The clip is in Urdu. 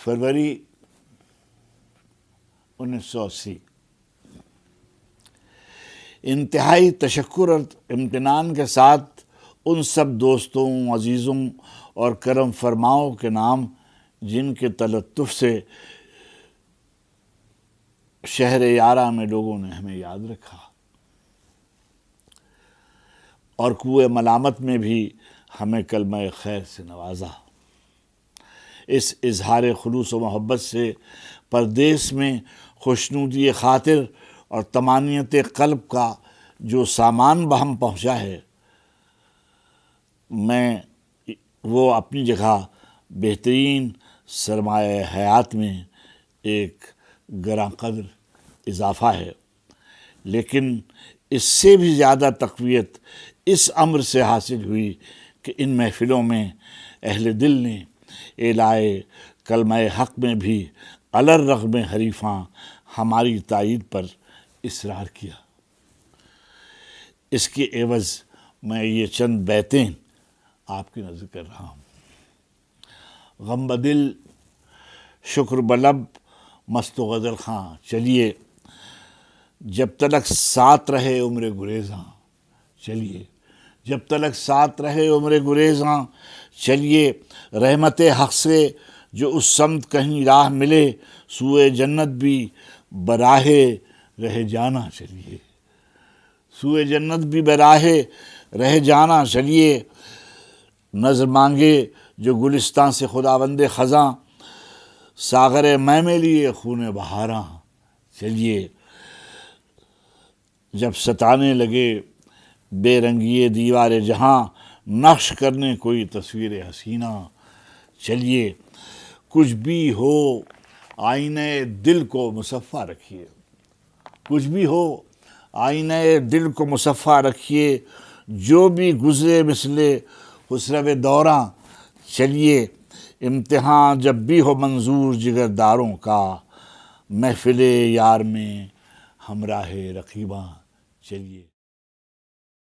فروری 1980۔ انتہائی تشکر اور امتنان کے ساتھ ان سب دوستوں، عزیزوں اور کرم فرماؤں کے نام جن کے تلطف سے شہر یارہ میں لوگوں نے ہمیں یاد رکھا اور کوئے ملامت میں بھی ہمیں کلمہ خیر سے نوازا۔ اس اظہار خلوص و محبت سے پردیس میں خوشنودی خاطر اور طمانینت قلب کا جو سامان بہم پہنچا ہے، میں وہ اپنی جگہ بہترین سرمایہ حیات میں ایک گراں قدر اضافہ ہے، لیکن اس سے بھی زیادہ تقویت اس امر سے حاصل ہوئی کہ ان محفلوں میں اہل دل نے اعلائے کلمہ حق میں بھی الرغم حریفاں ہماری تائید پر اصرار کیا۔ اس کے عوض میں یہ چند بیتیں آپ کی نظر کر رہا ہوں۔ غم بدل شکر بلب مست و غزل خاں، چلیے جب تلک ساتھ رہے عمر گریزاں، چلیے جب تلک ساتھ رہے عمر گریزاں، چلیے رحمت حق سے جو اس سمت کہیں راہ ملے، سوئے جنت بھی براہ رہ جانا، چلیے سوئے جنت بھی براہ رہ جانا، چلیے نظر مانگے جو گلستان سے خداوند خزاں، ساغر میں لیے خون بہاراں، چلیے جب ستانے لگے بے رنگی دیوار جہاں، نقش کرنے کوئی تصویر حسینہ، چلیے کچھ بھی ہو آئینے دل کو مصفا رکھیے، کچھ بھی ہو آئینے دل کو مصفا رکھیے، جو بھی گزرے مثل خسرو دوراں، چلیے امتحان جب بھی ہو منظور جگر داروں کا، محفل یار میں ہمراہ رقیباں، چلیے